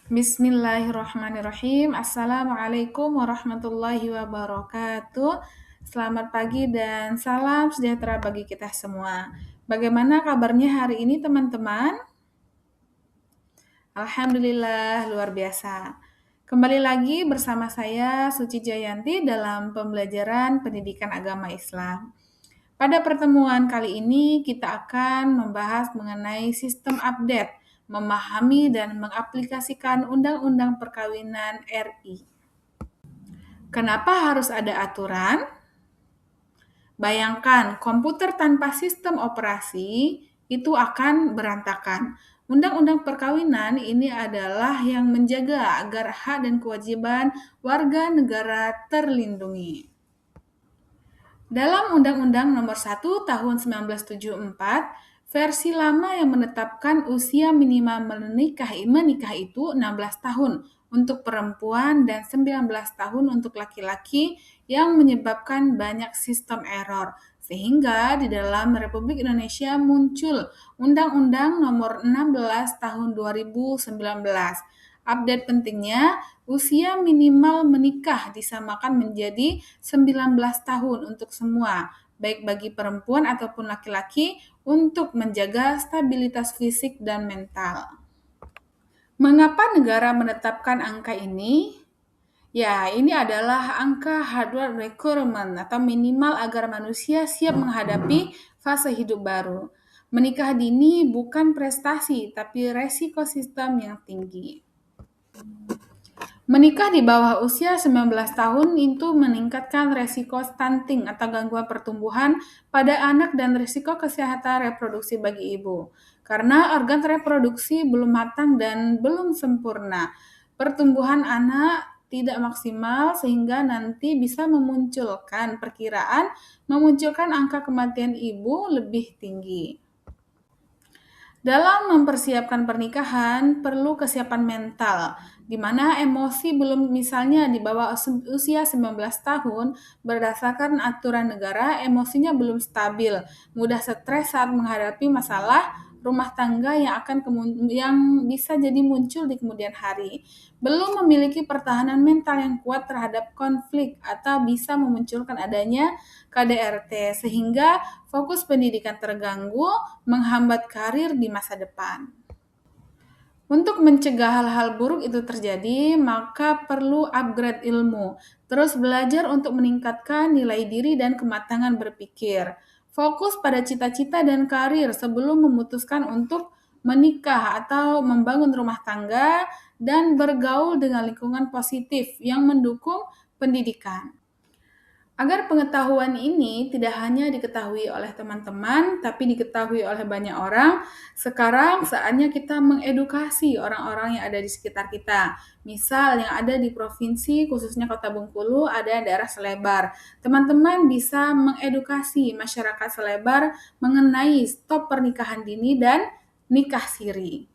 Bismillahirrahmanirrahim. Assalamualaikum warahmatullahi wabarakatuh. Selamat pagi dan salam sejahtera bagi kita semua. Bagaimana kabarnya hari ini, teman-teman? Alhamdulillah, luar biasa. Kembali lagi bersama saya, Suci Jayanti, dalam pembelajaran pendidikan agama Islam. Pada pertemuan kali ini, kita akan membahas mengenai sistem update, memahami dan mengaplikasikan Undang-Undang Perkawinan RI. Kenapa harus ada aturan? Bayangkan, komputer tanpa sistem operasi itu akan berantakan. Undang-undang perkawinan ini adalah yang menjaga agar hak dan kewajiban warga negara terlindungi. Dalam Undang-Undang Nomor 1 Tahun 1974, versi lama yang menetapkan usia minimal menikah itu 16 tahun untuk perempuan dan 19 tahun untuk laki-laki yang menyebabkan banyak sistem error. Sehingga di dalam Republik Indonesia muncul Undang-Undang Nomor 16 Tahun 2019. Update pentingnya, usia minimal menikah disamakan menjadi 19 tahun untuk semua, baik bagi perempuan ataupun laki-laki, untuk menjaga stabilitas fisik dan mental. Mengapa negara menetapkan angka ini? Ya, ini adalah angka hardware requirement atau minimal agar manusia siap menghadapi fase hidup baru. Menikah dini bukan prestasi, tapi resiko sistem yang tinggi. Menikah di bawah usia 19 tahun itu meningkatkan resiko stunting atau gangguan pertumbuhan pada anak dan risiko kesehatan reproduksi bagi ibu. Karena organ reproduksi belum matang dan belum sempurna. Pertumbuhan anak tidak maksimal sehingga nanti bisa memunculkan angka kematian ibu lebih tinggi. Dalam mempersiapkan pernikahan, perlu kesiapan mental, di mana emosi belum misalnya di bawah usia 19 tahun, berdasarkan aturan negara, emosinya belum stabil, mudah stres saat menghadapi masalah rumah tangga yang bisa jadi muncul di kemudian hari, belum memiliki pertahanan mental yang kuat terhadap konflik atau bisa memunculkan adanya KDRT, sehingga fokus pendidikan terganggu, menghambat karir di masa depan. Untuk mencegah hal-hal buruk itu terjadi, maka perlu upgrade ilmu, terus belajar untuk meningkatkan nilai diri dan kematangan berpikir. Fokus pada cita-cita dan karir sebelum memutuskan untuk menikah atau membangun rumah tangga dan bergaul dengan lingkungan positif yang mendukung pendidikan. Agar pengetahuan ini tidak hanya diketahui oleh teman-teman, tapi diketahui oleh banyak orang, sekarang saatnya kita mengedukasi orang-orang yang ada di sekitar kita. Misal yang ada di provinsi, khususnya Kota Bengkulu, ada daerah Selebar. Teman-teman bisa mengedukasi masyarakat Selebar mengenai stop pernikahan dini dan nikah siri.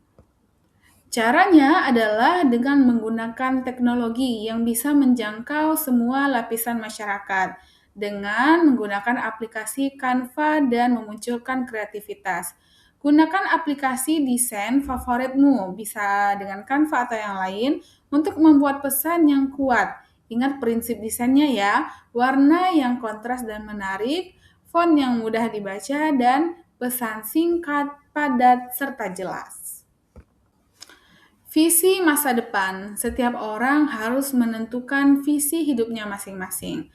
Caranya adalah dengan menggunakan teknologi yang bisa menjangkau semua lapisan masyarakat dengan menggunakan aplikasi Canva dan memunculkan kreativitas. Gunakan aplikasi desain favoritmu, bisa dengan Canva atau yang lain, untuk membuat pesan yang kuat. Ingat prinsip desainnya ya, warna yang kontras dan menarik, font yang mudah dibaca, dan pesan singkat, padat, serta jelas. Visi masa depan. Setiap orang harus menentukan visi hidupnya masing-masing.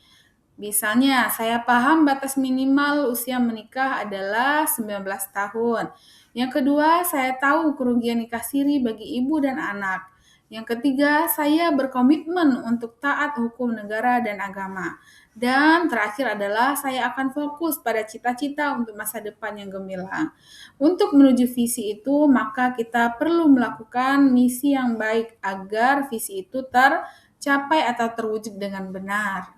Misalnya, saya paham batas minimal usia menikah adalah 19 tahun. Yang kedua, saya tahu kerugian nikah siri bagi ibu dan anak. Yang ketiga, saya berkomitmen untuk taat hukum negara dan agama. Dan terakhir adalah saya akan fokus pada cita-cita untuk masa depan yang gemilang. Untuk menuju visi itu, maka kita perlu melakukan misi yang baik agar visi itu tercapai atau terwujud dengan benar.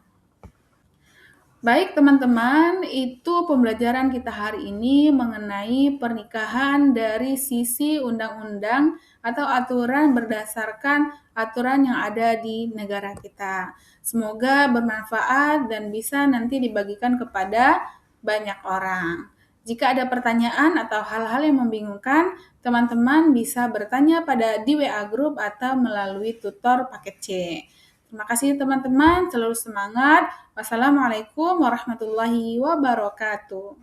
Baik teman-teman, itu pembelajaran kita hari ini mengenai pernikahan dari sisi undang-undang atau aturan berdasarkan aturan yang ada di negara kita. Semoga bermanfaat dan bisa nanti dibagikan kepada banyak orang. Jika ada pertanyaan atau hal-hal yang membingungkan, Teman-teman bisa bertanya di WA Group atau melalui tutor paket C. Terima kasih teman-teman, selalu semangat. Wassalamualaikum warahmatullahi wabarakatuh.